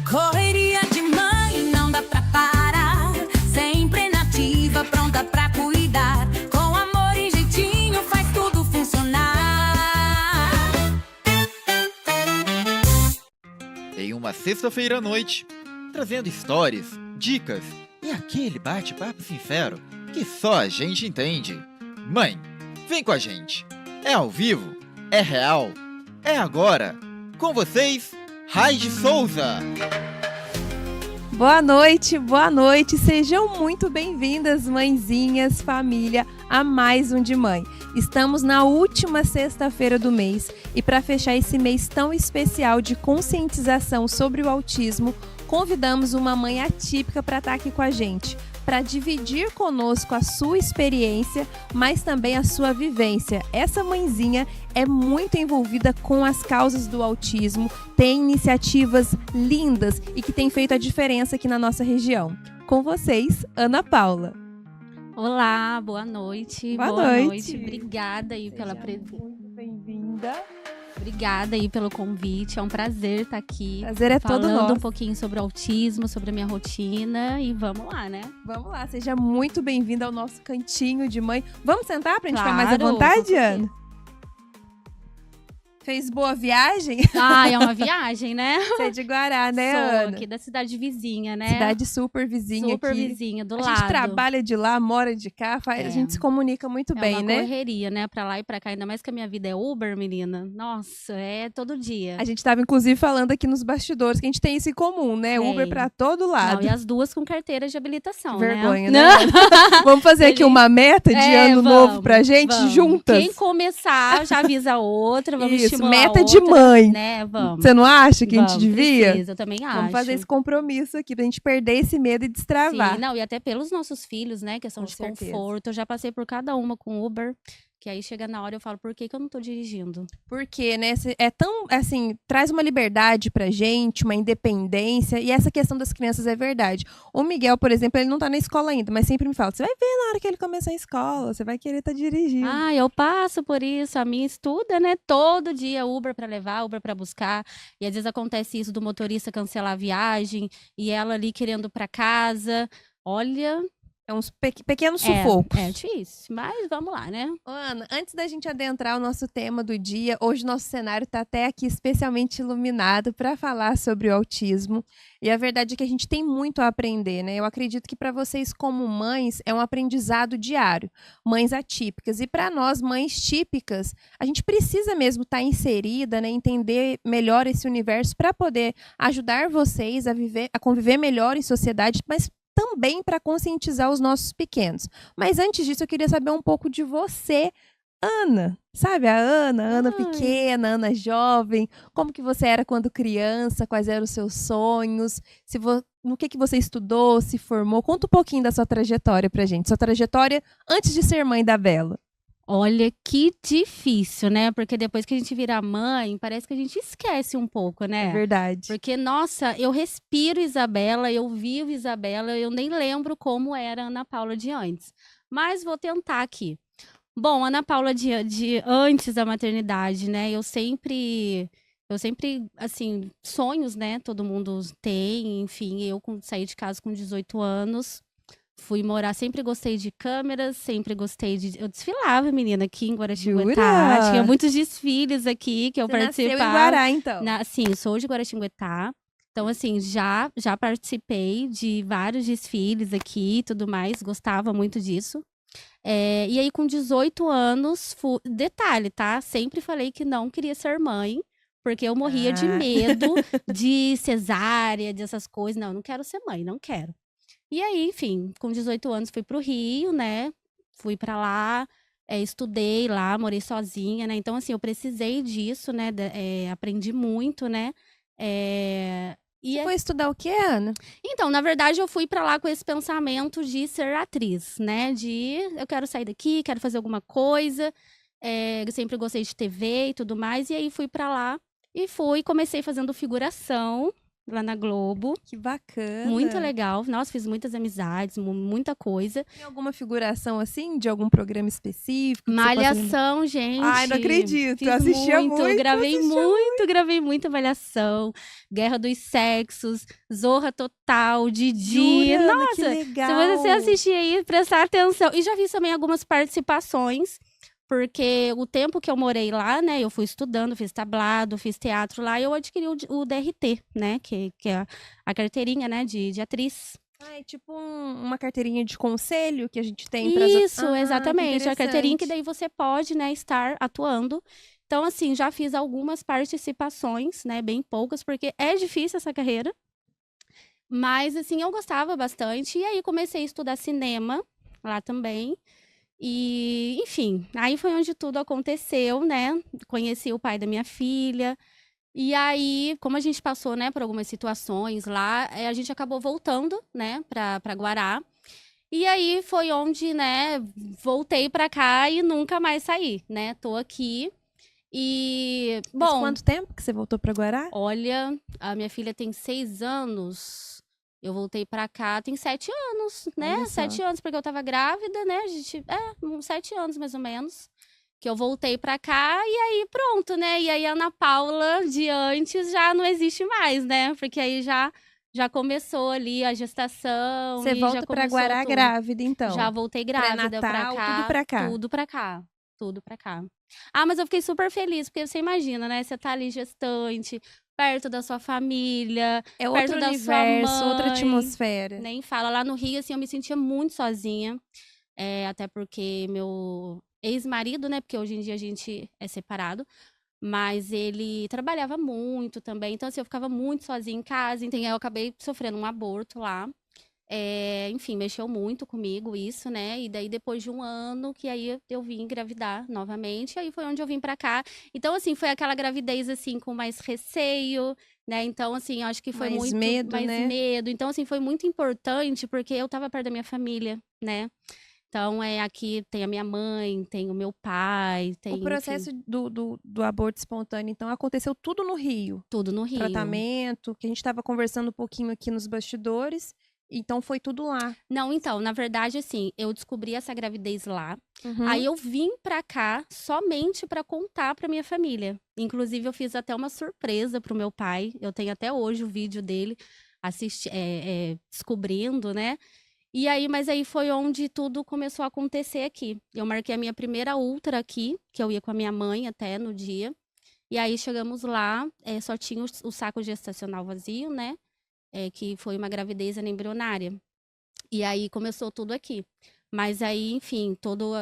Correria de mãe, não dá pra parar. Sempre nativa, pronta pra cuidar. Com amor e jeitinho faz tudo funcionar. Em uma sexta-feira à noite, trazendo histórias, dicas e aquele bate-papo sincero que só a gente entende. Mãe, vem com a gente. É ao vivo, é real, é agora. Com vocês, Raide Souza. Boa noite, sejam muito bem-vindas, mãezinhas, família, a mais um de mãe. Estamos na última sexta-feira do mês e para fechar esse mês tão especial de conscientização sobre o autismo, convidamos uma mãe atípica para estar aqui com a gente, para dividir conosco a sua experiência, mas também a sua vivência. Essa mãezinha é muito envolvida com as causas do autismo, tem iniciativas lindas e que tem feito a diferença aqui na nossa região. Com vocês, Ana Paula. Olá, boa noite. Boa noite. Obrigada aí pela presença. Muito bem-vinda. Obrigada aí pelo convite. É um prazer estar aqui. Prazer é todo nosso. Falando um pouquinho sobre o autismo, sobre a minha rotina e vamos lá, né? Vamos lá, seja muito bem-vinda ao nosso cantinho de mãe. Vamos sentar pra gente ficar Claro, mais à vontade, com Ana? Fez boa viagem? Ah, é uma viagem, né? Você é de Guará, né, Sou Ana? aqui da cidade vizinha, né? Cidade super vizinha super aqui. vizinha, do A lado. gente trabalha de lá, mora de cá, a gente se comunica muito bem, É uma né? correria, né? Pra lá e pra cá. Ainda mais que a minha vida é Uber, menina. Nossa, é todo dia. A gente tava, inclusive, falando aqui nos bastidores que a gente tem isso em comum, né? Tem. Uber pra todo lado. Não, e as duas com carteira de habilitação, Vergonha, né? né? Ana? Vamos fazer aqui uma meta de ano novo pra gente, vamos. juntas? Quem começar já avisa a outra, vamos Isso, estimular meta a de outra, mãe. né? Vamos. Você não acha que a Vamos, gente devia? precisa, eu também acho. Vamos fazer esse compromisso aqui, pra gente perder esse medo e destravar. Sim, não, e até pelos nossos filhos, né? Questão Com de certeza. conforto. Eu já passei por cada uma com Uber, que aí chega na hora eu falo, por que que eu não tô dirigindo? Porque, né, é tão, assim, traz uma liberdade pra gente, uma independência, e essa questão das crianças é verdade. O Miguel, por exemplo, ele não tá na escola ainda, mas sempre me fala, você vai ver na hora que ele começar a escola, você vai querer estar dirigindo. Ah, eu passo por isso. A minha estuda, né? Todo dia Uber pra levar, Uber pra buscar. E às vezes acontece isso do motorista cancelar a viagem e ela ali querendo ir pra casa. Olha, É uns pequenos sufocos. é difícil, mas vamos lá, né? Ô, Ana, antes da gente adentrar o nosso tema do dia, hoje nosso cenário está até aqui especialmente iluminado para falar sobre o autismo. E a verdade é que a gente tem muito a aprender, né? Eu acredito que para vocês, como mães, é um aprendizado diário. Mães atípicas. E para nós, mães típicas, a gente precisa mesmo estar inserida, né? Entender melhor esse universo para poder ajudar vocês a conviver melhor em sociedade, mas também para conscientizar os nossos pequenos. Mas antes disso, eu queria saber um pouco de você, Ana. Sabe a Ana pequena, Ana jovem, como que você era quando criança, quais eram os seus sonhos, no que você estudou, se formou. Conta um pouquinho da sua trajetória pra gente, sua trajetória antes de ser mãe da Bela. Olha que difícil, né? Porque depois que a gente vira mãe, parece que a gente esquece um pouco, né? É verdade. Porque, nossa, eu respiro Isabela, eu vivo Isabela, eu nem lembro como era a Ana Paula de antes. Mas vou tentar aqui. Bom, Ana Paula de antes da maternidade, né? Eu sempre, assim, sonhos, né? Todo mundo tem, enfim. Saí de casa com 18 anos. Fui morar, sempre gostei de câmeras, sempre gostei de... Eu desfilava, menina, aqui em Guaratinguetá. Jura? Tinha muitos desfiles aqui que eu Você nasceu participava. em Guará, então. Sim, eu sou de Guaratinguetá. Então, assim, já participei de vários desfiles aqui e tudo mais. Gostava muito disso. E aí, com 18 anos... Detalhe, tá? Sempre falei que não queria ser mãe. Porque eu morria de medo de cesárea, dessas coisas. Não, eu não quero ser mãe, não quero. E aí, enfim, com 18 anos fui pro Rio, né? Fui pra lá, estudei lá, morei sozinha, né? Então, assim, eu precisei disso, né? Aprendi muito, né? Você foi estudar o quê, Ana? Então, na verdade, eu fui pra lá com esse pensamento de ser atriz, né? Eu quero sair daqui, quero fazer alguma coisa. Eu sempre gostei de TV e tudo mais. E aí, fui pra lá e comecei fazendo figuração. lá na Globo. Que bacana. Muito legal. Nossa, fiz muitas amizades, muita coisa. Tem alguma figuração assim, de algum programa específico? que você possa lembrar? Malhação, gente. Ai, não acredito. Fiz Eu assistia muito, gravei muita Malhação. Guerra dos Sexos, Zorra Total, Didi. Juliana, Nossa, que legal. se você assistir aí, prestar atenção. E já fiz também algumas participações, porque o tempo que eu morei lá, né, eu fui estudando, fiz tablado, fiz teatro lá, e eu adquiri o DRT, né, que é a carteirinha, né, de atriz. Ah, é tipo uma carteirinha de conselho que a gente tem para Isso, exatamente. A carteirinha que daí você pode, né, estar atuando. Então, assim, já fiz algumas participações, né, bem poucas, porque é difícil essa carreira. Mas, assim, eu gostava bastante. E aí comecei a estudar cinema lá também. E, enfim, aí foi onde tudo aconteceu, né? Conheci o pai da minha filha. E aí, como a gente passou, né, por algumas situações lá, a gente acabou voltando, né, pra Guará. E aí foi onde, né, voltei pra cá e nunca mais saí, né? Tô aqui. E, Mas bom, quanto tempo que você voltou para Guará? olha, a minha filha tem 6 anos. Eu voltei pra cá tem 7 anos, né? Olha só. 7 anos, porque eu tava grávida, né? A gente, uns 7 anos mais ou menos. Que eu voltei pra cá e aí pronto, né? E aí a Ana Paula de antes já não existe mais, né? Porque aí já começou ali a gestação. Você e já volta para começou Guará tudo. grávida, então? Já voltei grávida pra Pré-natal, cá. tudo pra cá. Tudo pra cá. Tudo pra cá. Ah, mas eu fiquei super feliz, porque você imagina, né? Você tá ali gestante, perto da sua família, É perto outro da sua universo, outra mãe. atmosfera. Nem fala. Lá no Rio, assim, eu me sentia muito sozinha. Até porque meu ex-marido, né? Porque hoje em dia a gente é separado. Mas ele trabalhava muito também. Então, assim, eu ficava muito sozinha em casa. Então, eu acabei sofrendo um aborto lá. Enfim, mexeu muito comigo isso, né? E daí, depois de um ano, que aí eu vim engravidar novamente. E aí foi onde eu vim pra cá. Então, assim, foi aquela gravidez, assim, com mais receio, né? Então, assim, eu acho que foi Mais muito medo, mais né? medo. Então, assim, foi muito importante, porque eu tava perto da minha família, né? Então, aqui tem a minha mãe, tem o meu pai, tem, O enfim, processo do aborto espontâneo, então, aconteceu tudo no Rio. tudo no Rio. Tratamento, que a gente estava conversando um pouquinho aqui nos bastidores. Então, foi tudo lá. Não, então, na verdade, assim, eu descobri essa gravidez lá. Uhum. Aí eu vim pra cá somente pra contar pra minha família. Inclusive, eu fiz até uma surpresa pro meu pai. Eu tenho até hoje o vídeo dele descobrindo, né? E aí, mas aí foi onde tudo começou a acontecer aqui. Eu marquei a minha primeira ultra aqui, que eu ia com a minha mãe até no dia. E aí chegamos lá, só tinha o saco gestacional vazio, né? Que foi uma gravidez embrionária. E aí começou tudo aqui. Mas aí, enfim, todo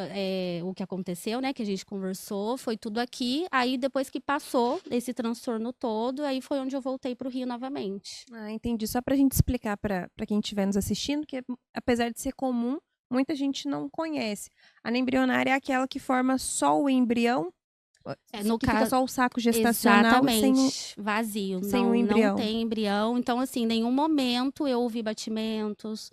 o que aconteceu, né, que a gente conversou, foi tudo aqui. Aí, depois que passou esse transtorno todo, aí foi onde eu voltei pro Rio novamente. Ah, entendi. Só pra gente explicar pra quem estiver nos assistindo, que apesar de ser comum, muita gente não conhece. A embrionária é aquela que forma só o embrião, No que fica caso, só o saco gestacional sem o... exatamente, vazio, sem não, o embrião. não tem embrião. Então, assim, em nenhum momento eu ouvi batimentos.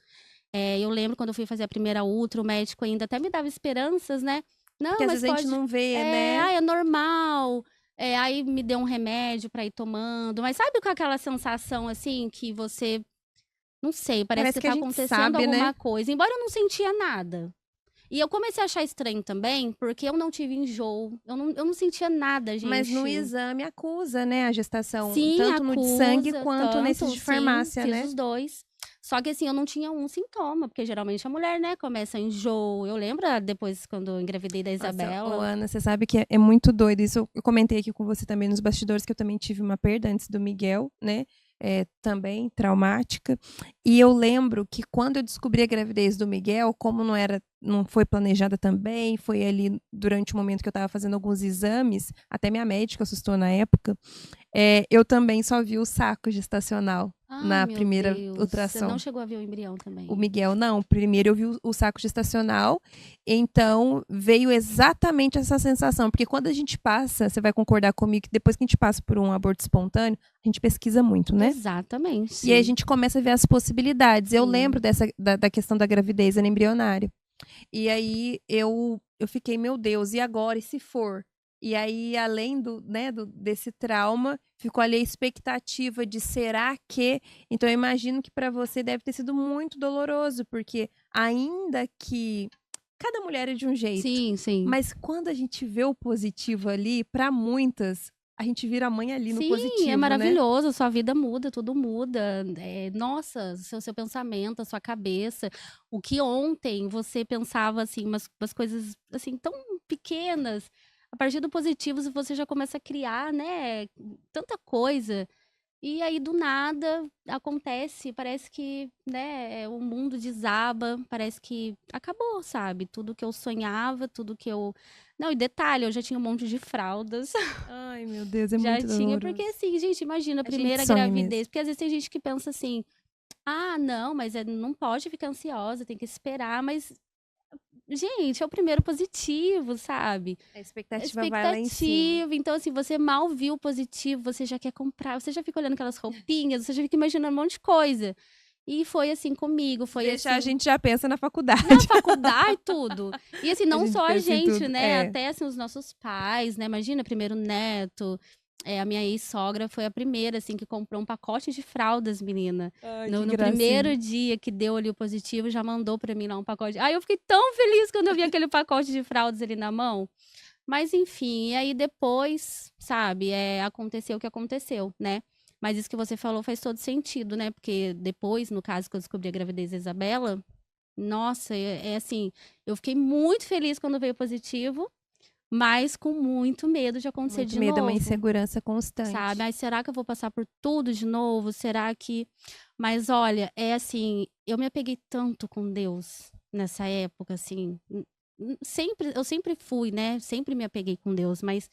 Eu lembro quando eu fui fazer a primeira ultra, o médico ainda até me dava esperanças, né? Não, Porque às mas vezes a pode... gente não vê, né? É normal. Aí me deu um remédio pra ir tomando. Mas sabe com aquela sensação, assim, que você... Não sei, parece que a tá gente acontecendo sabe, alguma né? coisa. Embora eu não sentia nada. E eu comecei a achar estranho também, porque eu não tive enjoo. Eu não sentia nada, gente. Mas no exame acusa, né, a gestação. Sim, Tanto no de sangue acusa, quanto nesses de sim, farmácia, fiz né? os dois. Só que assim, eu não tinha um sintoma, porque geralmente a mulher, né, começa enjoo. Eu lembro depois, quando eu engravidei da Nossa, Isabela. ô, Ana, você sabe que é muito doido. Isso eu comentei aqui com você também nos bastidores, que eu também tive uma perda antes do Miguel, né? Também traumática. E eu lembro que quando eu descobri a gravidez do Miguel, como não foi planejada também, foi ali durante o momento que eu estava fazendo alguns exames, até minha médica assustou na época, eu também só vi o saco gestacional na meu primeira Deus. ultrassom. Você não chegou a ver o embrião também? O Miguel não. Primeiro eu vi o saco gestacional, então veio exatamente essa sensação. Porque quando a gente passa, você vai concordar comigo que depois que a gente passa por um aborto espontâneo, a gente pesquisa muito, né? Exatamente. E aí a gente começa a ver as possibilidades. Eu Sim. lembro da questão da gravidez embrionária. E aí eu fiquei, meu Deus, e agora? E se for? E aí, além desse trauma, ficou ali a expectativa de será que. Então, eu imagino que para você deve ter sido muito doloroso, porque ainda que cada mulher é de um jeito, Sim, sim. mas quando a gente vê o positivo ali, para muitas, a gente vira mãe ali no Sim, positivo, é né? maravilhoso, sua vida muda, tudo muda. Nossa, seu pensamento, a sua cabeça. O que ontem você pensava, assim, umas coisas, assim, tão pequenas. A partir do positivo, você já começa a criar, né, tanta coisa. E aí, do nada, acontece, parece que, né, o mundo desaba, parece que acabou, sabe? Tudo que eu sonhava, tudo que eu... Não, e detalhe, eu já tinha um monte de fraldas. Ai, meu Deus, é Já muito tinha, porque doloroso. assim, gente, imagina, a A gente primeira sonha gravidez. mesmo. Porque às vezes tem gente que pensa assim, ah, não, mas não pode ficar ansiosa, tem que esperar. Mas, gente, é o primeiro positivo, sabe? A expectativa vai lá em cima. Expectativa. Então, assim, você mal viu o positivo, você já quer comprar, você já fica olhando aquelas roupinhas, você já fica imaginando um monte de coisa. E foi assim comigo, foi Deixa a assim. gente já pensa na faculdade. Na faculdade, tudo. E assim, não gente só a pensa em gente, tudo, né? é. Até assim, os nossos pais, né? Imagina, primeiro neto. A minha ex-sogra foi a primeira, assim, que comprou um pacote de fraldas, menina. Ai, No que primeiro gracinha. dia que deu ali o positivo, já mandou pra mim lá um pacote. Ai, eu fiquei tão feliz quando eu vi aquele pacote de fraldas ali na mão. Mas enfim, e aí depois, sabe, aconteceu o que aconteceu, né? Mas isso que você falou faz todo sentido, né? Porque depois, no caso que eu descobri a gravidez da Isabela, nossa, assim, eu fiquei muito feliz quando veio positivo, mas com muito medo de acontecer Muito de medo, é uma novo, insegurança constante. sabe? Mas será que eu vou passar por tudo de novo? Será que... Mas olha, é assim, eu me apeguei tanto com Deus nessa época, assim, eu sempre fui, né? Sempre me apeguei com Deus, mas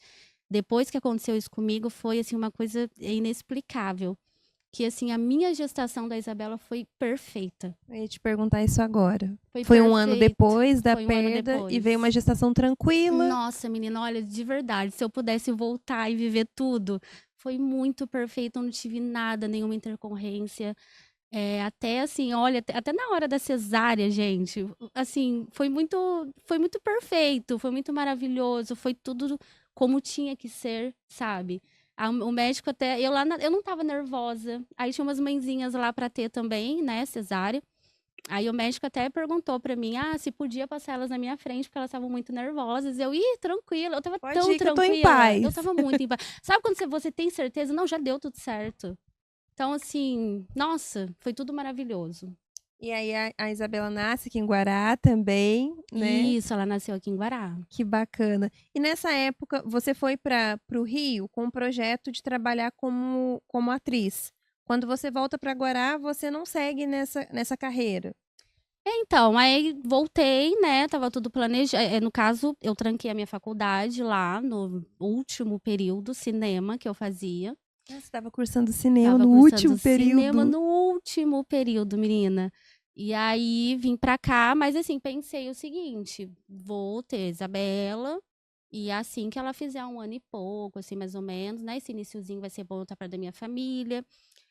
depois que aconteceu isso comigo, foi assim uma coisa inexplicável. Que assim, a minha gestação da Isabela foi perfeita. Eu ia te perguntar isso agora. Foi Foi um ano perfeito. depois da Foi um ano perda e depois. veio uma gestação tranquila. Nossa, menina, olha, de verdade, se eu pudesse voltar e viver tudo, foi muito perfeito, eu não tive nada, nenhuma intercorrência. Até assim, olha, até na hora da cesárea, gente, assim, foi muito perfeito, foi muito maravilhoso, foi tudo como tinha que ser, sabe? O médico até, eu não tava nervosa, aí tinha umas mãezinhas lá pra ter também, né, cesárea. Aí o médico até perguntou pra mim, se podia passar elas na minha frente, porque elas estavam muito nervosas. Tranquila, eu tava Pode tão ir que eu tô em tranquila. paz. Eu tava muito em paz. Sabe quando você tem certeza? Não, já deu tudo certo. Então, assim, nossa, foi tudo maravilhoso. E aí a Isabela nasce aqui em Guará também, né? Isso, ela nasceu aqui em Guará. Que bacana. E nessa época, você foi para o Rio com o projeto de trabalhar como atriz. Quando você volta para Guará, você não segue nessa carreira. Então, aí voltei, né? Tava tudo planejado. No caso, eu tranquei a minha faculdade lá no último período, cinema que eu fazia. Você estava cursando cinema Tava no cursando último período. cinema no último período, menina. E aí vim pra cá, mas assim, pensei o seguinte: vou ter Isabela, e assim que ela fizer um ano e pouco, assim, mais ou menos, né? Esse iniciozinho vai ser bom estar perto da minha família.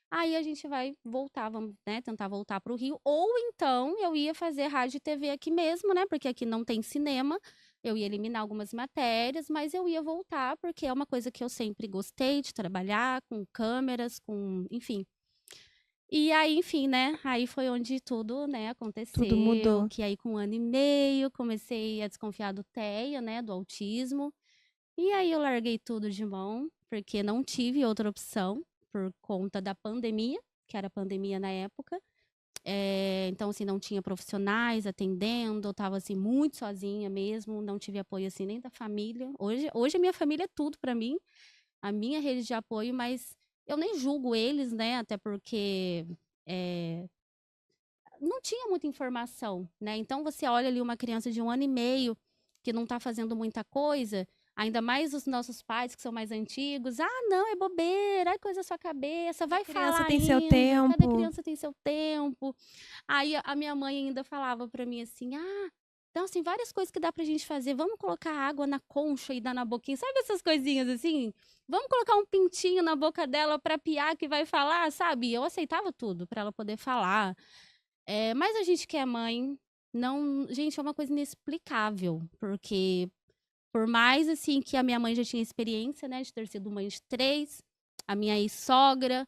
Aí a gente vai voltar, vamos, né, tentar voltar pro Rio. Ou então eu ia fazer rádio e TV aqui mesmo, né? Porque aqui não tem cinema. Eu ia eliminar algumas matérias, mas eu ia voltar, porque é uma coisa que eu sempre gostei de trabalhar, com câmeras, enfim. E aí, enfim, né? Aí foi onde tudo, né, aconteceu. Tudo mudou. Que aí, com 1 ano e meio, comecei a desconfiar do TEA, né, do autismo. E aí eu larguei tudo de mão, porque não tive outra opção, por conta da pandemia, que era pandemia na época. Então, assim, não tinha profissionais atendendo, eu tava, assim, muito sozinha mesmo, não tive apoio, assim, nem da família. Hoje a minha família é tudo pra mim, a minha rede de apoio, mas eu nem julgo eles, né, até porque não tinha muita informação, né? Então, você olha ali uma criança de 1 ano e meio que não tá fazendo muita coisa, ainda mais os nossos pais, que são mais antigos. Não, é bobeira, é coisa da sua cabeça, vai criança falar tem seu ainda, tempo. cada criança tem seu tempo. Aí a minha mãe ainda falava pra mim assim, então assim, várias coisas que dá pra gente fazer, vamos colocar água na concha e dar na boquinha, sabe essas coisinhas assim? Vamos colocar um pintinho na boca dela pra piar que vai falar, sabe? Eu aceitava tudo pra ela poder falar. Mas a gente que é mãe, não... Gente, é uma coisa inexplicável, porque... Por mais, assim, que a minha mãe já tinha experiência, né, de ter sido mãe de 3, a minha ex-sogra,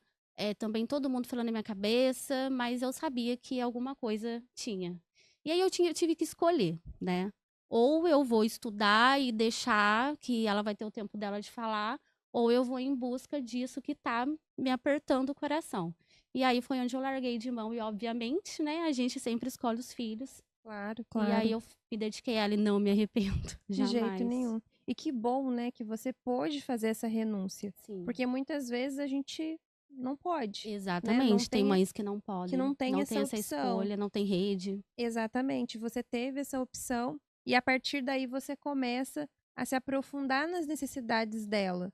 também todo mundo falando na minha cabeça, mas eu sabia que alguma coisa tinha. E aí eu tive que escolher, né? Ou eu vou estudar e deixar que ela vai ter o tempo dela de falar, ou eu vou em busca disso que tá me apertando o coração. E aí foi onde eu larguei de mão e, obviamente, né, a gente sempre escolhe os filhos. Claro, E aí claro. eu me dediquei a ela e não me arrependo, De jeito jamais. nenhum. E que bom, né, que você pôde fazer essa renúncia. Sim. Porque muitas vezes a gente não pode, né? Não Exatamente, tem tem, mães que não podem, não tem não essa tem essa opção. escolha, não tem rede. Exatamente. Você teve essa opção e a partir daí você começa a se aprofundar nas necessidades dela.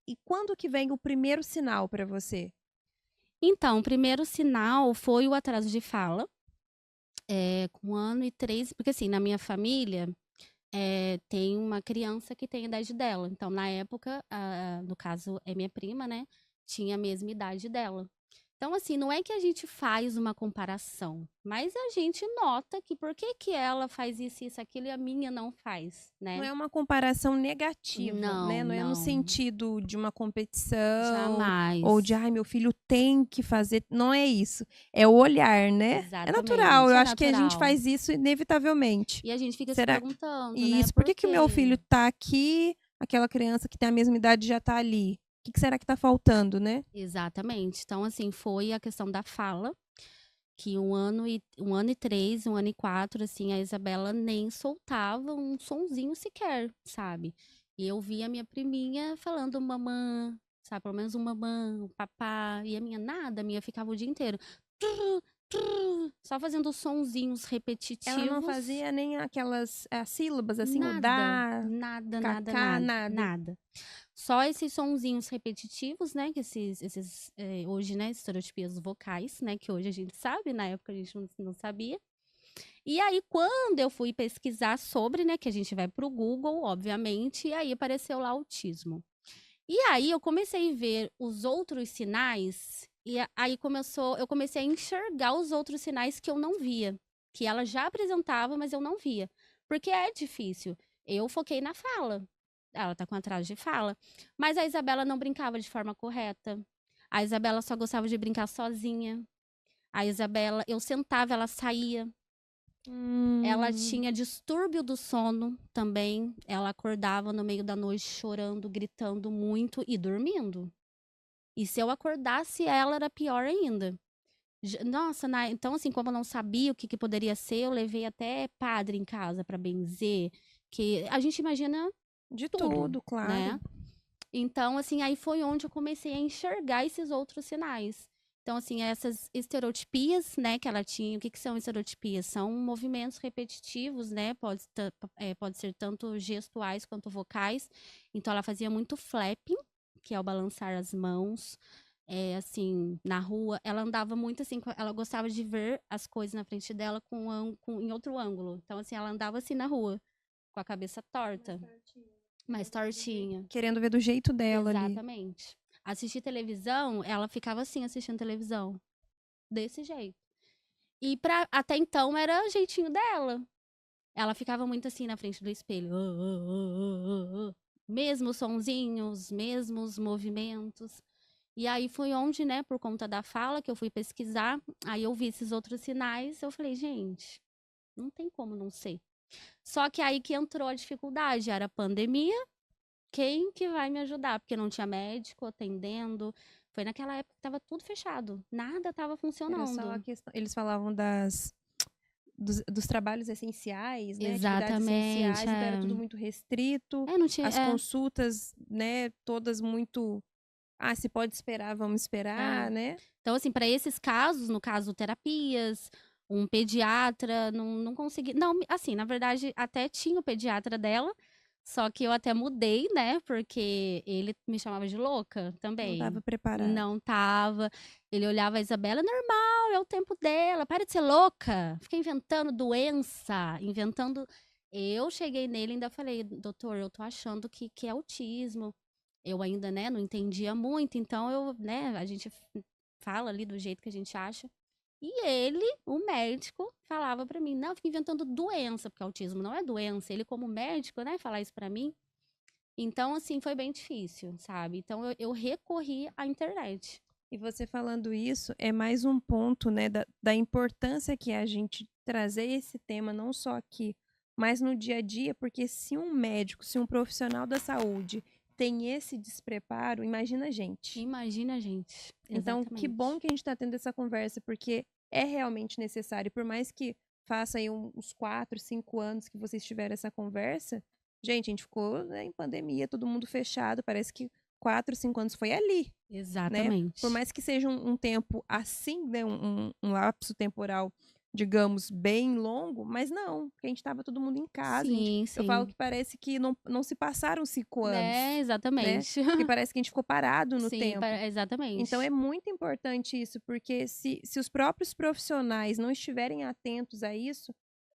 E quando que vem o primeiro sinal para você? Então, o primeiro sinal foi o atraso de fala, com 1 ano e 3, porque assim, na minha família, tem uma criança que tem a idade dela. Então, na época, no caso é minha prima, né, tinha a mesma idade dela. Então, assim, não é que a gente faz uma comparação, mas a gente nota que por que ela faz isso, aquilo e a minha não faz, Não né? é uma comparação negativa, né? Não, Não é no não, sentido de uma competição jamais. ou de, ai, meu filho tem que fazer. Não é isso. É o olhar, né? É natural. Exatamente, Eu é acho que a gente natural. faz isso inevitavelmente. E a gente fica se Será perguntando, né, isso? Por que que o meu filho tá aqui, aquela criança que tem a mesma idade já tá ali? O que será que tá faltando, né? Exatamente. Então, assim, foi a questão da fala, que 1 ano e 3, 1 ano e 4, assim, a Isabela nem soltava um sonzinho sequer, sabe? E eu via a minha priminha falando mamã, sabe? Pelo menos um mamã, um papá. E a minha nada, a minha ficava o dia inteiro. Tru, tru, só fazendo sonzinhos repetitivos. Ela não fazia nem aquelas sílabas assim, o Nada, dá, nada, nada, cacá, nada, nada. nada. Só esses sonzinhos repetitivos, né? Que hoje, né, estereotipias vocais, né? Que hoje a gente sabe, na época a gente não sabia. E aí, quando eu fui pesquisar sobre, né? Que a gente vai pro Google, obviamente, e aí apareceu lá autismo. E aí eu comecei a ver os outros sinais, e aí eu comecei a enxergar os outros sinais que eu não via. Que ela já apresentava, mas eu não via. Porque é difícil. Eu foquei na fala. Ela tá com atraso de fala. Mas a Isabela não brincava de forma correta. A Isabela só gostava de brincar sozinha. A Isabela, eu sentava, ela saía. Ela tinha distúrbio do sono também. Ela acordava no meio da noite chorando, gritando muito e dormindo. E se eu acordasse ela, era pior ainda. Nossa, então assim, como eu não sabia o que poderia ser, eu levei até padre em casa para benzer, que a gente imagina De tudo, tudo, claro. né? Então, assim, aí foi onde eu comecei a enxergar esses outros sinais. Então, assim, essas estereotipias, né, que ela tinha, o que são estereotipias? São movimentos repetitivos, né, pode ser tanto gestuais quanto vocais. Então, ela fazia muito flapping, que é o balançar as mãos, assim, na rua. Ela andava muito assim, ela gostava de ver as coisas na frente dela em outro ângulo. Então, assim, ela andava assim na rua, com a cabeça torta. Mais tortinha. Querendo ver do jeito dela ali. Exatamente. Assistir televisão, ela ficava assim assistindo televisão. Desse jeito. E até então era o jeitinho dela. Ela ficava muito assim na frente do espelho. Mesmos sonzinhos, mesmos movimentos. E aí foi onde, né, por conta da fala que eu fui pesquisar, aí eu vi esses outros sinais, eu falei, gente, não tem como não ser. Só que aí que entrou a dificuldade, era a pandemia. Quem que vai me ajudar? Porque não tinha médico atendendo. Foi naquela época que estava tudo fechado. Nada estava Era funcionando. só a questão. Eles falavam dos trabalhos essenciais, né? Atividades Exatamente. essenciais, então era tudo muito restrito. Não tinha. As consultas, né, todas muito. Ah, se pode esperar, vamos esperar, né? Então, assim, para esses casos, no caso, terapias, um pediatra, não consegui. Não, assim, na verdade, até tinha o pediatra dela, só que eu até mudei, né? Porque ele me chamava de louca também. Não estava preparado. Não tava. Ele olhava a Isabela, normal, é o tempo dela, para de ser louca. Fica inventando doença, inventando. Eu cheguei nele e ainda falei, doutor, eu tô achando que é autismo. Eu ainda, né, não entendia muito, então a gente fala ali do jeito que a gente acha. E ele, o médico, falava pra mim, não, fica inventando doença, porque autismo não é doença. Ele, como médico, né, falar isso pra mim. Então, assim, foi bem difícil, sabe? Então, eu recorri à internet. E você falando isso é mais um ponto, né, da importância que é a gente trazer esse tema não só aqui, mas no dia a dia, porque se um médico, se um profissional da saúde tem esse despreparo, imagina a gente. Imagina, gente. Então, que bom que a gente está tendo essa conversa, porque é realmente necessário. Por mais que faça aí uns 4, 5 anos que vocês tiveram essa conversa, gente, a gente ficou, né, em pandemia, todo mundo fechado, parece que 4, 5 anos foi ali. Exatamente. Por mais que seja um tempo assim, né, um lapso temporal, digamos, bem longo, mas não, porque a gente estava todo mundo em casa. Sim, Eu falo sim. que parece que não se passaram 5 anos, Né, né? exatamente. Porque parece que a gente ficou parado no Sim, tempo. exatamente. Então é muito importante isso, porque se os próprios profissionais não estiverem atentos a isso,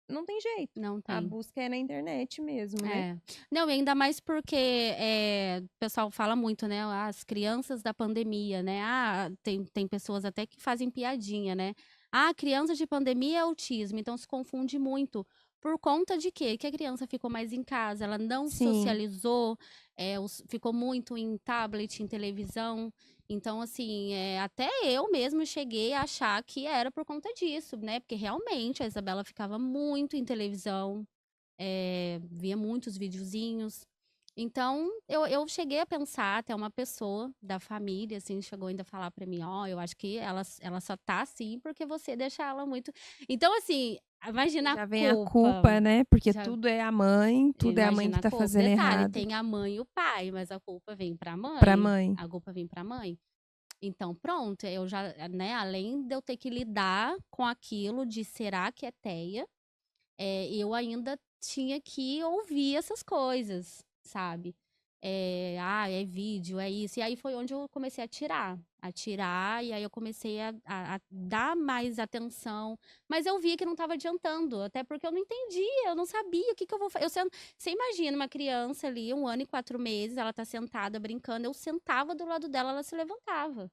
não tem jeito. Não A tem. busca é na internet mesmo, né? É. Não, e ainda mais porque o pessoal fala muito, né? As crianças da pandemia, né? Ah, tem pessoas até que fazem piadinha, né? Ah, criança de pandemia é autismo, então se confunde muito. Por conta de quê? Que a criança ficou mais em casa, ela não Sim. socializou, ficou muito em tablet, em televisão. Então, assim, até eu mesmo cheguei a achar que era por conta disso, né? Porque realmente a Isabela ficava muito em televisão, via muitos videozinhos. Então, eu cheguei a pensar, até uma pessoa da família, assim, chegou ainda a falar pra mim, ó, eu acho que ela só tá assim porque você deixa ela muito. Então, assim, imagina Já a vem a culpa. culpa, né? Porque Já- tudo é a mãe, tudo é a mãe Imagina que a tá culpa. fazendo Detalhe, errado. tem a mãe e o pai, mas a culpa vem pra mãe. Pra mãe. A culpa vem pra mãe. Então, pronto, eu já, né, além de eu ter que lidar com aquilo de será que é teia, eu ainda tinha que ouvir essas coisas, sabe? É vídeo, é isso. E aí foi onde eu comecei a tirar, e aí eu comecei a dar mais atenção. Mas eu via que não estava adiantando, até porque eu não entendia, eu não sabia o que eu vou fazer. Você imagina uma criança ali, 1 ano e 4 meses, ela tá sentada brincando, eu sentava do lado dela, ela se levantava.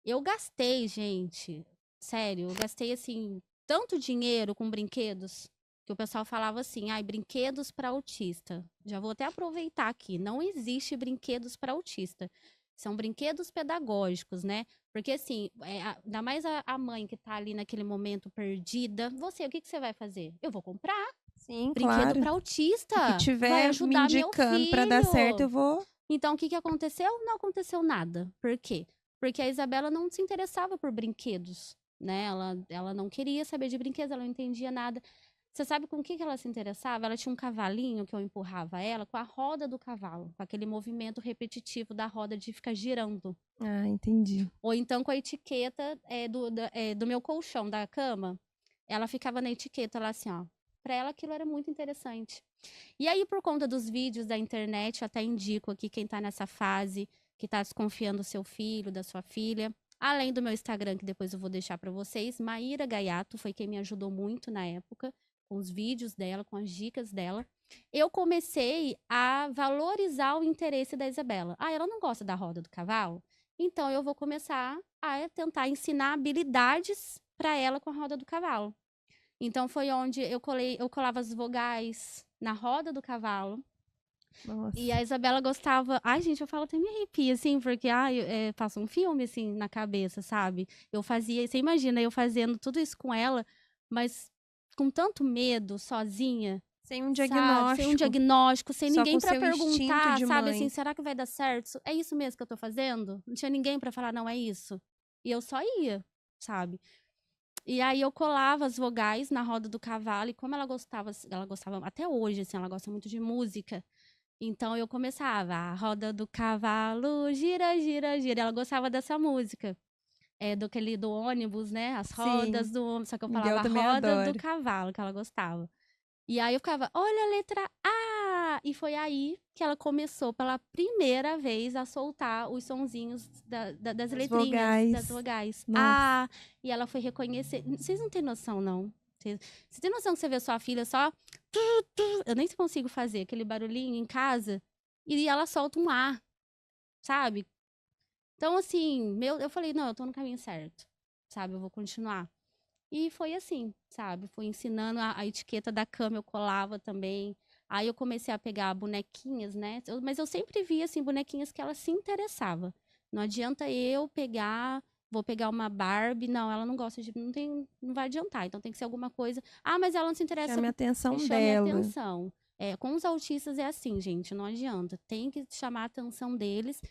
Eu gastei, gente, sério, eu gastei assim, tanto dinheiro com brinquedos, que o pessoal falava assim, ai, brinquedos para autista. Já vou até aproveitar aqui, não existe brinquedos para autista. São brinquedos pedagógicos, né? Porque assim, ainda mais a mãe que tá ali naquele momento perdida, o que você vai fazer? Eu vou comprar Sim, brinquedo claro. para autista. O que Vai tiver me ajudar meu indicando pra dar certo, eu filho. vou. Então, o que aconteceu? Não aconteceu nada. Por quê? Porque a Isabela não se interessava por brinquedos, né? Ela não queria saber de brinquedos, ela não entendia nada. Você sabe com o que ela se interessava? Ela tinha um cavalinho que eu empurrava ela com a roda do cavalo, com aquele movimento repetitivo da roda de ficar girando. Ah, entendi. Ou então com a etiqueta do meu colchão, da cama. Ela ficava na etiqueta lá assim, ó. Pra ela aquilo era muito interessante. E aí, por conta dos vídeos da internet, eu até indico aqui quem tá nessa fase, que tá desconfiando do seu filho, da sua filha. Além do meu Instagram, que depois eu vou deixar pra vocês, Maíra Gaiato foi quem me ajudou muito na época, com os vídeos dela, com as dicas dela. Eu comecei a valorizar o interesse da Isabela. Ah, ela não gosta da roda do cavalo? Então eu vou começar a tentar ensinar habilidades para ela com a roda do cavalo. Então foi onde eu colava as vogais na roda do cavalo. Nossa. E a Isabela gostava. Ai, gente, eu falo até me arrepia, assim, porque passa um filme assim na cabeça, sabe? Eu fazia, você imagina, eu fazendo tudo isso com ela, mas com tanto medo, sozinha. Sem um Sabe? diagnóstico. Sem um diagnóstico, sem Só ninguém com pra seu instinto perguntar, de sabe? mãe. Assim, será que vai dar certo? É isso mesmo que eu tô fazendo? Não tinha ninguém pra falar, não, é isso. E eu só ia, sabe? E aí eu colava as vogais na roda do cavalo, e como ela gostava até hoje, assim, ela gosta muito de música. Então eu começava, a roda do cavalo, gira, gira, gira. Ela gostava dessa música. Do ônibus, né? As rodas Sim. do ônibus. Só que eu Miguel falava a também roda adora. do cavalo, que ela gostava. E aí eu ficava, olha a letra A! E foi aí que ela começou pela primeira vez a soltar os sonzinhos das letrinhas, vogais. das vogais. Nossa. A! E ela foi reconhecer. Vocês não têm noção, não. Você tem noção que você vê sua filha só. Eu nem consigo fazer aquele barulhinho em casa. E ela solta um A, sabe? Então, assim, eu falei, não, eu tô no caminho certo. sabe? Eu vou continuar. E foi assim, sabe? Fui ensinando a etiqueta da cama, eu colava também. Aí eu comecei a pegar bonequinhas, né? Mas eu sempre via, assim, bonequinhas que ela se interessava. Não adianta eu pegar, vou pegar uma Barbie. Não, ela não gosta de... Não vai adiantar. Então tem que ser alguma coisa... Ah, mas ela não se interessa... Chame a atenção Chame a dela. atenção. Com os autistas é assim, gente, não adianta. Tem que chamar a atenção deles.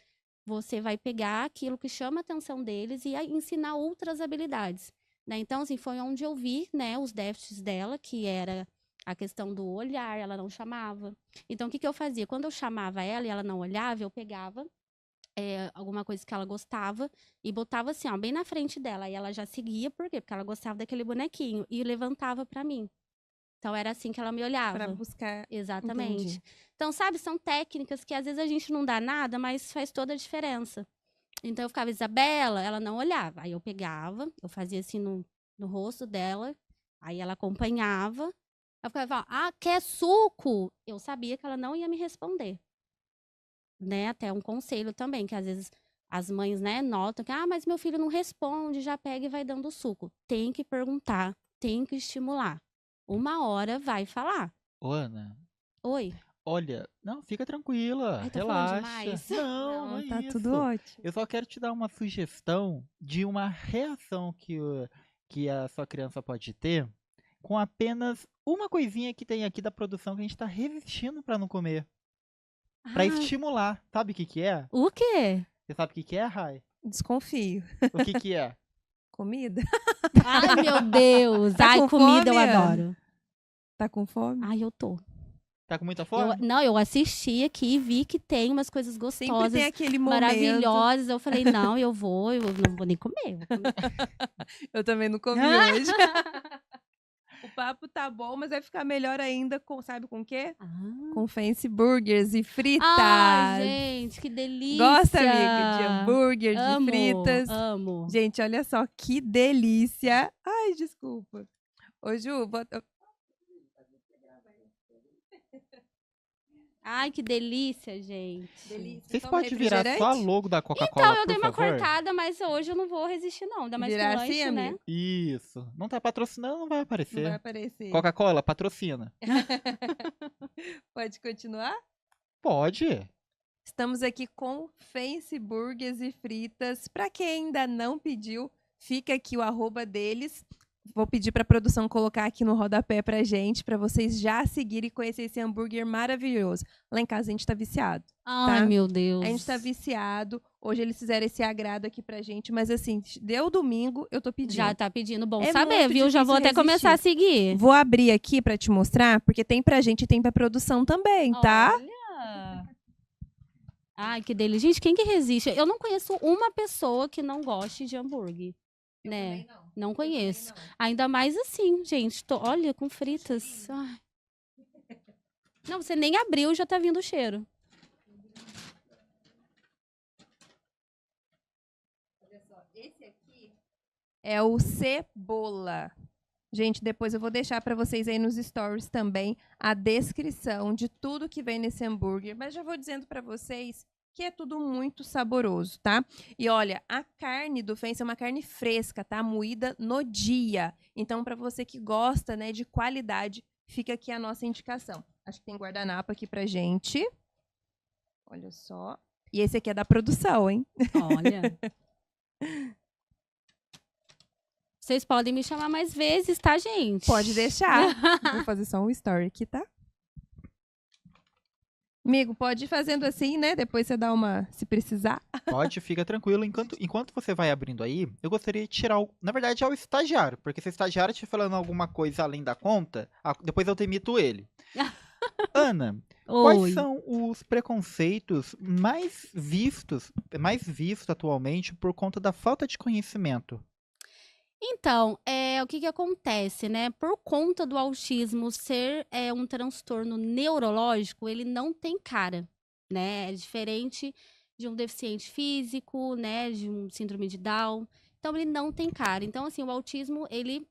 Você vai pegar aquilo que chama a atenção deles e ensinar outras habilidades, né? Então, assim, foi onde eu vi, né, os déficits dela, que era a questão do olhar, ela não chamava. Então, o que eu fazia? Quando eu chamava ela e ela não olhava, eu pegava alguma coisa que ela gostava e botava assim, ó, bem na frente dela. E ela já seguia, por quê? Porque ela gostava daquele bonequinho e levantava pra mim. Então, era assim que ela me olhava. Pra buscar. Exatamente. Entendi. Então, sabe, são técnicas que às vezes a gente não dá nada, mas faz toda a diferença. Então, eu ficava, Isabela, ela não olhava. Aí eu pegava, eu fazia assim no rosto dela, aí ela acompanhava. Eu ficava, quer suco? Eu sabia que ela não ia me responder. Né? Até um conselho também, que às vezes as mães, né, notam que, mas meu filho não responde, já pega e vai dando suco. Tem que perguntar, tem que estimular. Uma hora vai falar. Ô, Ana, Oi. olha, não, fica tranquila, Ai, tô falando relaxa. demais. Não, é Tá isso. tudo ótimo. Eu só quero te dar uma sugestão de uma reação que a sua criança pode ter com apenas uma coisinha que tem aqui da produção que a gente tá resistindo pra não comer. Pra estimular. Sabe o que que é? O quê? Você sabe o que que é, Rai? Desconfio. O que que é? Comida? Ai, meu Deus. Tá Ai, com comida eu fome, Ana? adoro. Tá com fome? Ai, eu tô. Tá com muita fome? Eu assisti aqui e vi que tem umas coisas Sempre gostosas, tem aquele momento. maravilhosas. Eu falei, não, eu não vou nem comer. Vou comer. Eu também não comi hoje. O papo tá bom, mas vai ficar melhor ainda com, sabe com o quê? Com fancy burgers e fritas. Ai, gente, que delícia. Gosta, amigo, de hambúrguer, Amo, de fritas? amo. Gente, olha só que delícia. Ai, desculpa. Ô, Ju, Ai, que delícia, gente. delícia. Vocês Toma podem virar só a refrigerante? logo da Coca-Cola, Então, eu por dei uma favor? cortada, mas hoje eu não vou resistir, não. Ainda mais Virar com assim, lanche, né? amigo? Isso. Não tá patrocinando, não vai Não aparecer. vai aparecer. Coca-Cola, patrocina. Pode continuar? Pode. Estamos aqui com fancy burgers e fritas. Para quem ainda não pediu, fica aqui o @ deles. Vou pedir para a produção colocar aqui no rodapé pra gente, para vocês já seguirem e conhecer esse hambúrguer maravilhoso. Lá em casa a gente tá viciado. Ai, meu Deus. A gente tá viciado. Hoje eles fizeram esse agrado aqui pra gente, mas assim, deu domingo, eu tô pedindo. Já tá pedindo. Bom É saber, muito viu? Já vou até difícil começar a seguir. Vou abrir aqui para te mostrar, porque tem pra gente e tem pra produção também, tá? Olha. Ai, que delícia. Gente, quem que resiste? Eu não conheço uma pessoa que não goste de hambúrguer. Né? Não conheço. Ainda mais assim, gente. Olha, com fritas. Ai. Não, você nem abriu, já tá vindo o cheiro. Olha só, esse aqui é o cebola. Gente, depois eu vou deixar para vocês aí nos stories também a descrição de tudo que vem nesse hambúrguer, mas já vou dizendo para vocês que é tudo muito saboroso, tá? E olha, a carne do Fancy é uma carne fresca, tá? Moída no dia. Então, para você que gosta, né, de qualidade, fica aqui a nossa indicação. Acho que tem guardanapo aqui pra gente. Olha só. E esse aqui é da produção, hein? Olha. Vocês podem me chamar mais vezes, tá, gente? Pode deixar. Vou fazer só um story aqui, tá? Amigo, pode ir fazendo assim, né? Depois você dá uma, se precisar. Pode, fica tranquilo. Enquanto você vai abrindo aí, eu gostaria de tirar, na verdade, é o estagiário, porque se o estagiário estiver falando alguma coisa além da conta, depois eu demito ele. Ana, quais Oi. são os preconceitos mais vistos atualmente por conta da falta de conhecimento? Então, o que acontece, né? Por conta do autismo ser um transtorno neurológico, ele não tem cara, né? É diferente de um deficiente físico, né? De um síndrome de Down. Então, ele não tem cara. Então, assim, o autismo, ele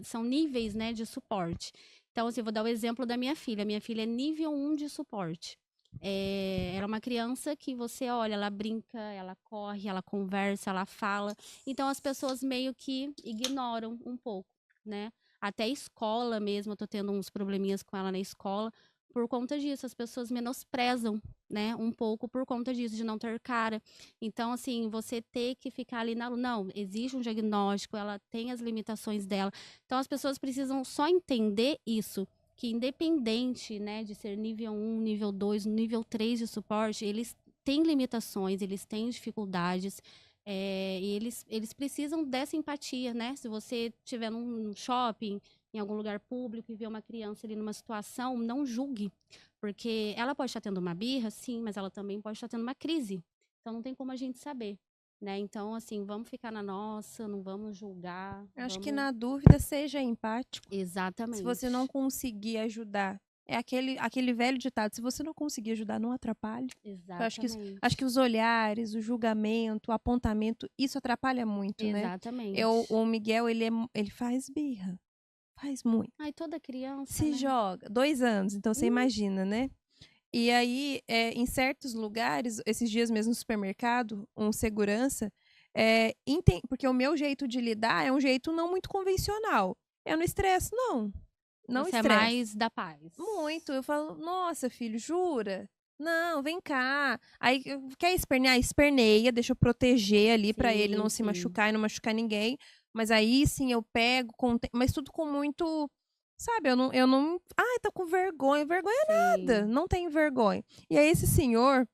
são níveis, né, de suporte. Então, assim, eu vou dar o exemplo da minha filha. Minha filha é nível 1 de suporte. Ela é uma criança que você olha, ela brinca, ela corre, ela conversa, ela fala. Então as pessoas meio que ignoram um pouco, né? Até a escola mesmo, eu tô tendo uns probleminhas com ela na escola por conta disso. As pessoas menosprezam, né? Um pouco por conta disso, de não ter cara. Então, assim, você ter que ficar ali na. Não, exige um diagnóstico, ela tem as limitações dela. Então as pessoas precisam só entender isso que independente, né, de ser nível 1, nível 2, nível 3 de suporte, eles têm limitações, eles têm dificuldades, e eles precisam dessa empatia, né? Se você estiver num shopping, em algum lugar público e ver uma criança ali numa situação, não julgue, porque ela pode estar tendo uma birra, sim, mas ela também pode estar tendo uma crise. Então não tem como a gente saber, né? Então, assim, vamos ficar na nossa, não vamos julgar. Eu acho que vamos- na dúvida seja empático. Exatamente. Se você não conseguir ajudar, é aquele velho ditado, se você não conseguir ajudar, não atrapalhe. Eu acho que os olhares, o julgamento, o apontamento, isso atrapalha muito, né? Exatamente. O Miguel, ele faz birra. Faz muito. Ai, toda criança, Se né? joga. 2 anos, então você imagina, né? E aí, em certos lugares, esses dias mesmo no supermercado, um segurança, porque o meu jeito de lidar é um jeito não muito convencional. Eu não estresso, não. Não Você é estresse. mais da paz. Muito. Eu falo, nossa, filho, jura? Não, vem cá. Aí, quer espernear? Esperneia, deixa eu proteger ali pra ele não se Sim. machucar e não machucar ninguém. Mas aí sim eu pego, mas tudo com muito. Sabe, eu não. Ai, tá com vergonha. Vergonha nada. Não tenho vergonha. E aí esse senhor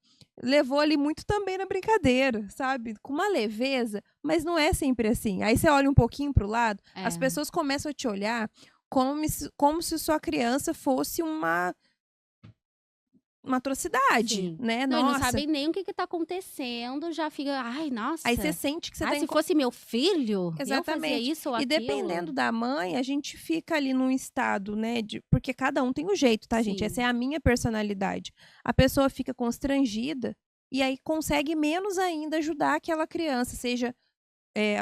levou ali muito também na brincadeira, sabe? Com uma leveza, mas não é sempre assim. Aí você olha um pouquinho pro lado, as É. pessoas começam a te olhar como se sua criança fosse uma atrocidade, Sim. né? Não, Nossa. não sabem nem o que tá acontecendo, já fica, ai, nossa. Aí você sente que você Ai, tá se fosse meu filho, eu Exatamente. fazia isso ou E aquilo. dependendo da mãe, a gente fica ali num estado, né? Porque cada um tem um jeito, tá, gente? Sim. Essa é a minha personalidade. A pessoa fica constrangida e aí consegue menos ainda ajudar aquela criança, seja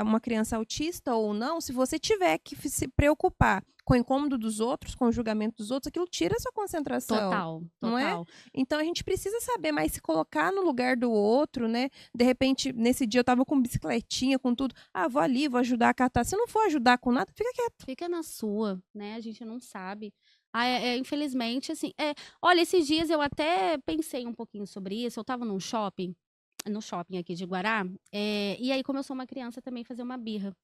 uma criança autista ou não. Se você tiver que se preocupar com o incômodo dos outros, com o julgamento dos outros, aquilo tira a sua concentração. Total, Não é? total. Então a gente precisa saber mais se colocar no lugar do outro, né? De repente, nesse dia eu tava com bicicletinha, com tudo. Ah, vou ali, vou ajudar a catar. Se não for ajudar com nada, fica quieto. Fica na sua, né? A gente não sabe. Ah, infelizmente, assim, olha, esses dias eu até pensei um pouquinho sobre isso. Eu tava no shopping aqui de Guará, e aí, como eu sou uma criança, também fazer uma birra.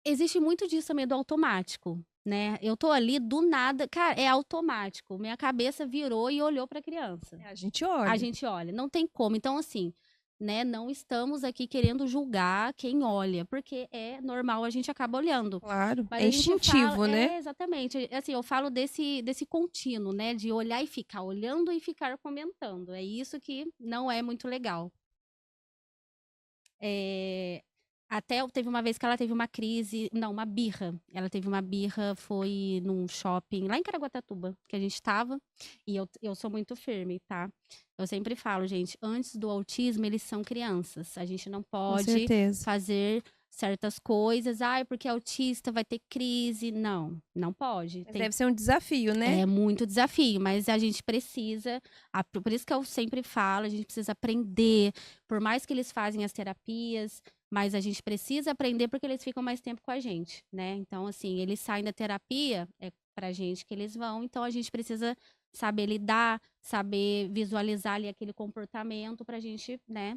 Existe muito disso também do automático, né? Eu tô ali, do nada, cara, é automático. Minha cabeça virou e olhou pra criança. A gente olha. A gente olha, não tem como. Então, assim, né, não estamos aqui querendo julgar quem olha, porque é normal, a gente acaba olhando. Claro, Mas é a gente instintivo, fala, né? Exatamente. Assim, eu falo desse contínuo, né? De olhar e ficar olhando e ficar comentando. É isso que não é muito legal. Até teve uma vez que ela teve uma crise, não, uma birra. Ela teve uma birra, foi num shopping lá em Caraguatatuba, que a gente tava. E eu sou muito firme, tá? Eu sempre falo, gente, antes do autismo, eles são crianças. A gente não Com pode certeza. fazer certas coisas. Ai, porque autista vai ter crise. Não, não pode. Mas deve ser um desafio, né? É muito desafio, mas a gente precisa, por isso que eu sempre falo, a gente precisa aprender, por mais que eles fazem as terapias, mas a gente precisa aprender porque eles ficam mais tempo com a gente, né? Então, assim, eles saem da terapia, é pra gente que eles vão, então a gente precisa saber lidar, saber visualizar ali aquele comportamento pra gente, né?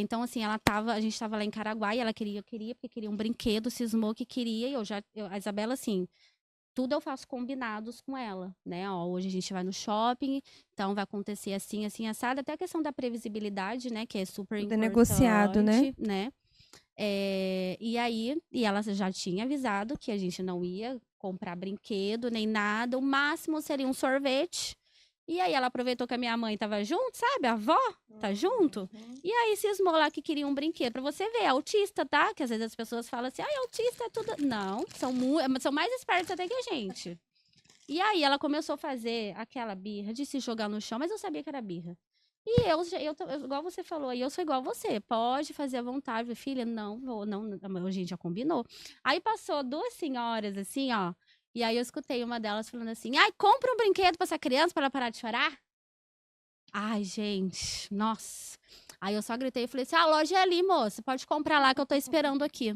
Então, assim, a gente tava lá em Caraguá e ela queria, porque queria um brinquedo, cismou que queria, e a Isabela, assim, tudo eu faço combinados com ela, né? Ó, hoje a gente vai no shopping, então vai acontecer assim, assim, assado. Até a questão da previsibilidade, né? Que é super Tudo é importante, negociado, né? E aí, ela já tinha avisado que a gente não ia comprar brinquedo, nem nada. O máximo seria um sorvete. E aí ela aproveitou que a minha mãe tava junto, sabe? A avó tá junto. E aí cismou lá que queria um brinquedo. Pra você ver, autista, tá? Que às vezes as pessoas falam assim, ai, autista é tudo... Não, são mais espertos até que a gente. E aí ela começou a fazer aquela birra de se jogar no chão, mas eu sabia que era birra. E igual você falou, aí eu sou igual você, pode fazer à vontade. Falei, filha, não, vou, não, a gente já combinou. Aí passou 2 senhoras, assim, ó, E aí eu escutei uma delas falando assim, ai, compra um brinquedo pra essa criança pra ela parar de chorar. Ai, gente, nossa. Aí eu só gritei e falei assim, a loja é ali, moça, pode comprar lá que eu tô esperando aqui.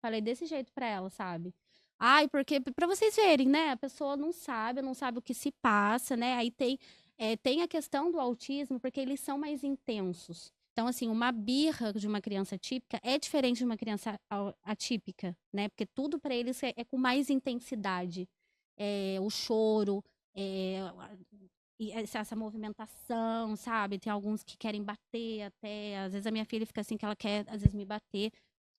Falei desse jeito pra ela, sabe? Ai, porque pra vocês verem, né? A pessoa não sabe o que se passa, né? Aí tem a questão do autismo, porque eles são mais intensos. Então, assim, uma birra de uma criança típica é diferente de uma criança atípica, né? Porque tudo pra eles é com mais intensidade. O choro, e essa movimentação, sabe? Tem alguns que querem bater até. Às vezes a minha filha fica assim que ela quer, às vezes, me bater.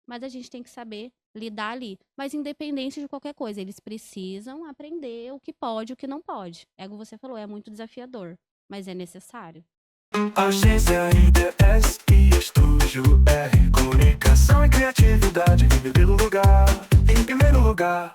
Mas a gente tem que saber lidar ali. Mas independente de qualquer coisa, eles precisam aprender o que pode e o que não pode. É como você falou, é muito desafiador, mas é necessário. Agência IDS e Estúdio R. Comunicação e criatividade em primeiro lugar. Em primeiro lugar.